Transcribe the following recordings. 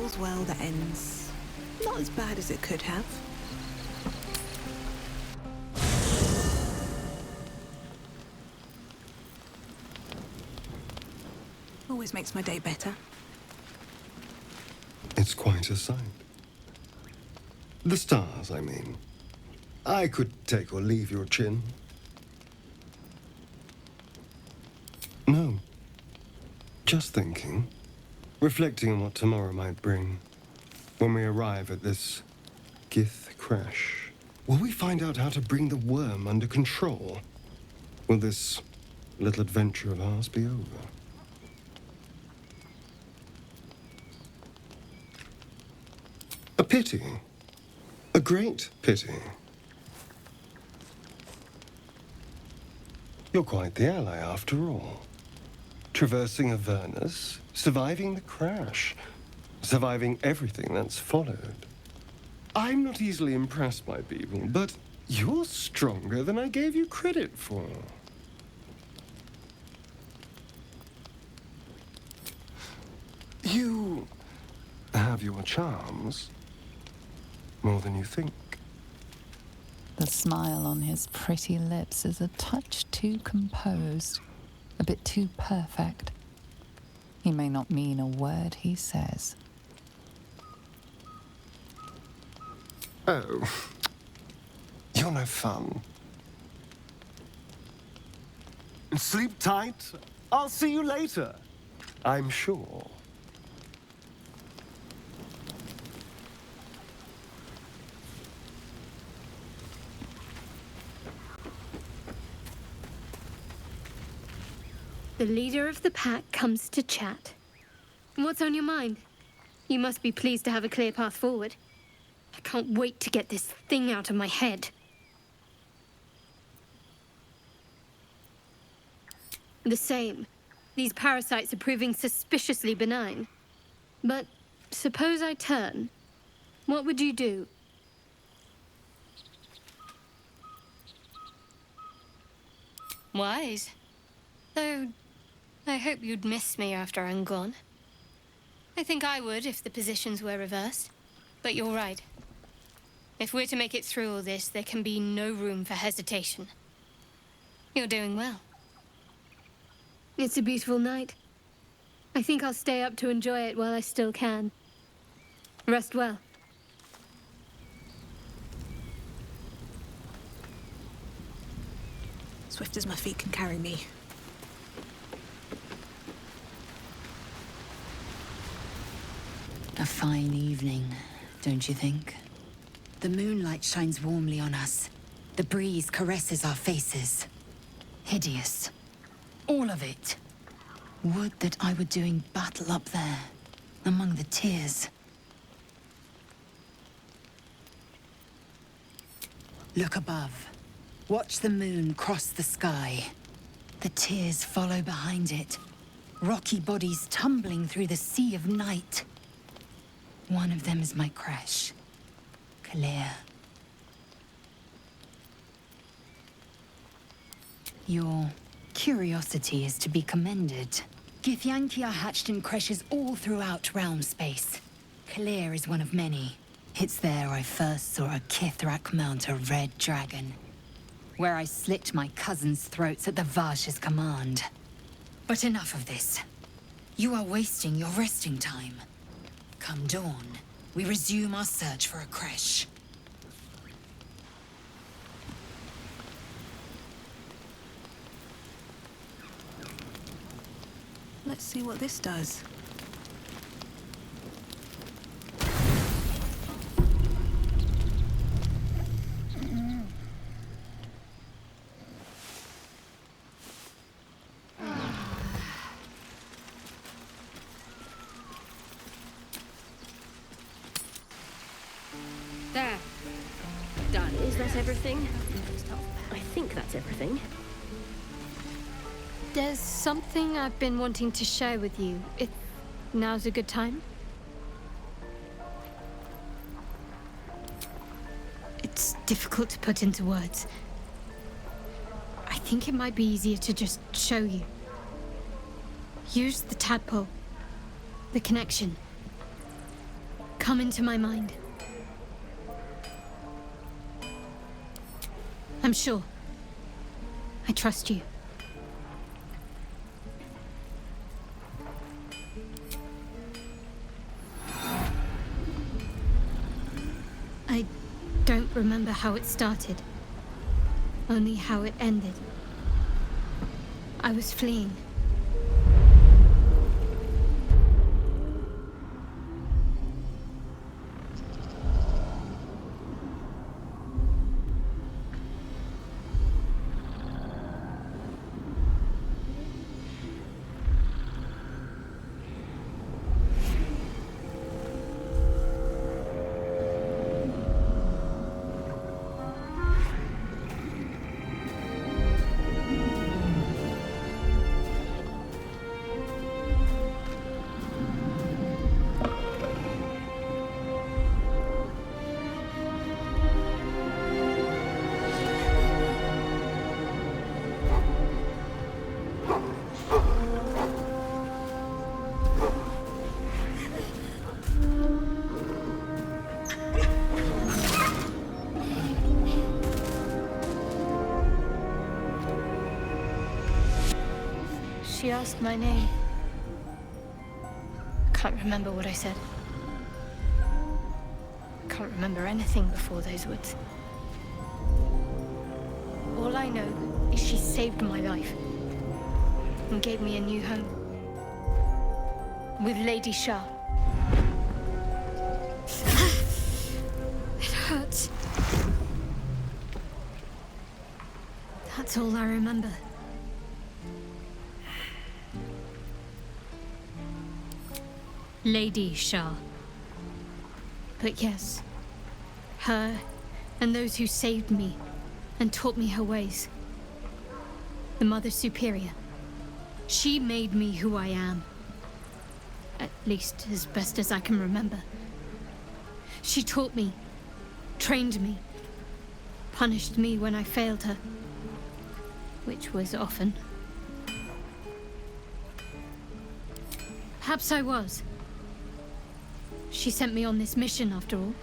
all's well that ends not as bad as it could have. Always makes my day better. It's quite a sight. The stars, I mean. I could take or leave your chin. No. Just thinking. Reflecting on what tomorrow might bring. When we arrive at this Gith crash, will we find out how to bring the worm under control? Will this little adventure of ours be over? A pity. A great pity. You're quite the ally after all. Traversing Avernus, surviving the crash, surviving everything that's followed. I'm not easily impressed by people, but you're stronger than I gave you credit for. You have your charms. More than you think. The smile on his pretty lips is a touch too composed, a bit too perfect. He may not mean a word he says. Oh, you're no fun. Sleep tight. I'll see you later. I'm sure. The leader of the pack comes to chat. What's on your mind? You must be pleased to have a clear path forward. I can't wait to get this thing out of my head. The same. These parasites are proving suspiciously benign. But suppose I turn. What would you do? Wise. Though, I hope you'd miss me after I'm gone. I think I would if the positions were reversed. But you're right. If we're to make it through all this, there can be no room for hesitation. You're doing well. It's a beautiful night. I think I'll stay up to enjoy it while I still can. Rest well. Swift as my feet can carry me. A fine evening, don't you think? The moonlight shines warmly on us. The breeze caresses our faces. Hideous. All of it. Would that I were doing battle up there, among the tears. Look above. Watch the moon cross the sky. The tears follow behind it. Rocky bodies tumbling through the sea of night. One of them is my crush, Clear. Your curiosity is to be commended. Githyanki are hatched in creches all throughout realm space. Clear is one of many. It's there I first saw a Kithrak mount a red dragon, where I slit my cousins' throats at the Vash's command. But enough of this. You are wasting your resting time. Come dawn, we resume our search for a creche. Let's see what this does. There. Done. Is that everything? I think that's everything. There's something I've been wanting to share with you, if now's a good time. It's difficult to put into words. I think it might be easier to just show you. Use the tadpole. The connection. come into my mind. I'm sure. I trust you. I don't remember how it started, only how it ended. I was fleeing. She asked my name. Can't remember what I said. Can't remember anything before those words. All I know is she saved my life and gave me a new home with Lady Shah. It hurts. That's all I remember. Lady Shah. But yes, her and those who saved me and taught me her ways. The Mother Superior. She made me who I am. At least as best as I can remember. She taught me, trained me, punished me when I failed her, which was often. Perhaps I was. She sent me on this mission, after all.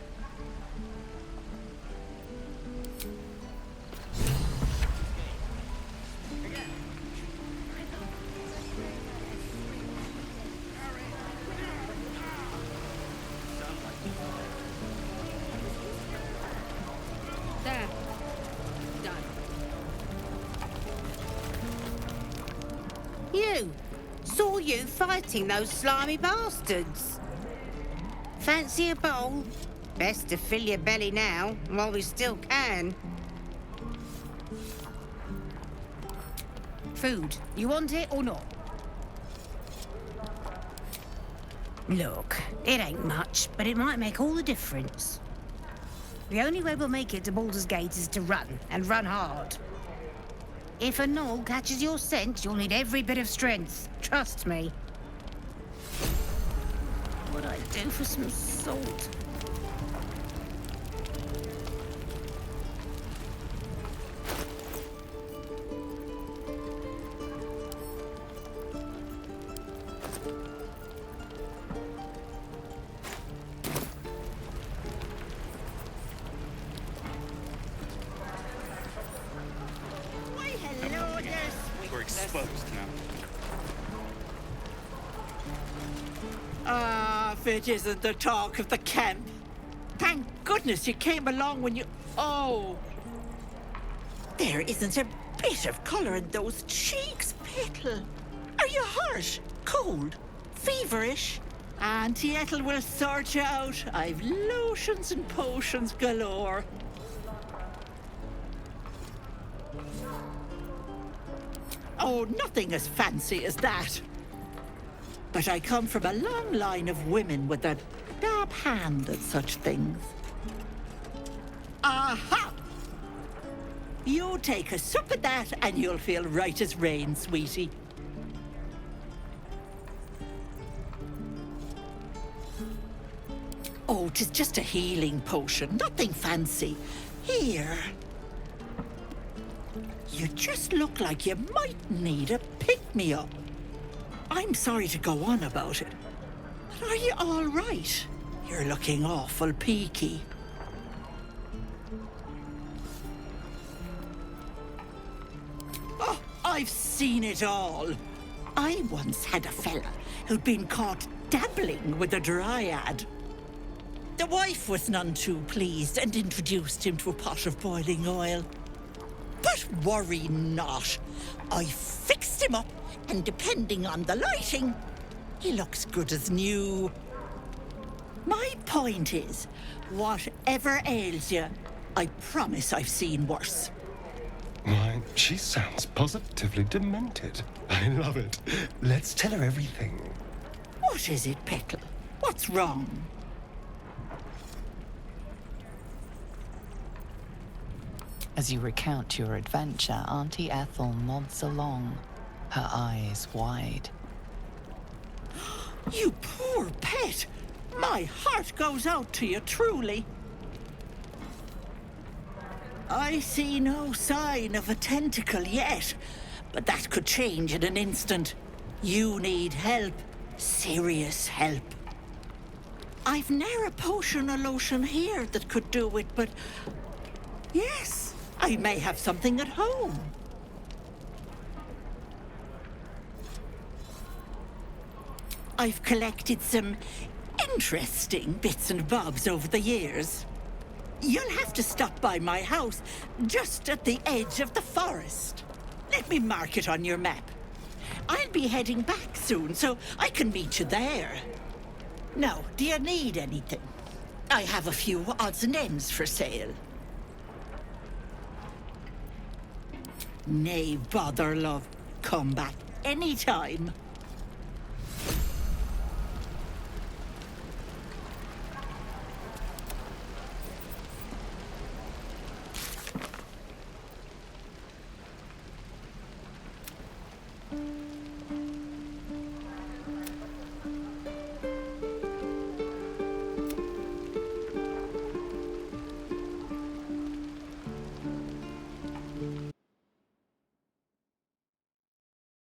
There. Done. You! Saw you fighting those slimy bastards. Fancy a bowl? Best to fill your belly now, while we still can. Food. You want it or not? Look, it ain't much, but it might make all the difference. The only way we'll make it to Baldur's Gate is to run, and run hard. If a gnoll catches your scent, you'll need every bit of strength. Trust me. What'd I do for some salt? We're exposed now. Ah, if it isn't the talk of the camp. Thank goodness you came along when you... Oh! There isn't a bit of colour in those cheeks, Petal. Are you hurt? Cold? Feverish? Auntie Ethel will sort you out. I've lotions and potions galore. Oh, nothing as fancy as that. But I come from a long line of women with a dab hand at such things. Aha! You take a sup of that and you'll feel right as rain, sweetie. Oh, 'tis just a healing potion, nothing fancy. Here. You just look like you might need a pick-me-up. I'm sorry to go on about it, but are you all right? You're looking awful peaky. Oh, I've seen it all. I once had a fella who'd been caught dabbling with a dryad. The wife was none too pleased and introduced him to a pot of boiling oil. But worry not. I fixed him up, and depending on the lighting, he looks good as new. My point is, whatever ails you, I promise I've seen worse. Why, she sounds positively demented. I love it. Let's tell her everything. What is it, Petal? What's wrong? As you recount your adventure, Auntie Ethel nods along, her eyes wide. You poor pet! My heart goes out to you, truly. I see no sign of a tentacle yet, but that could change in an instant. You need help. Serious help. I've ne'er a potion or lotion here that could do it, but... yes, I may have something at home. I've collected some interesting bits and bobs over the years. You'll have to stop by my house, just at the edge of the forest. Let me mark it on your map. I'll be heading back soon, so I can meet you there. Now, do you need anything? I have a few odds and ends for sale. Nay, bother, love. Come back anytime.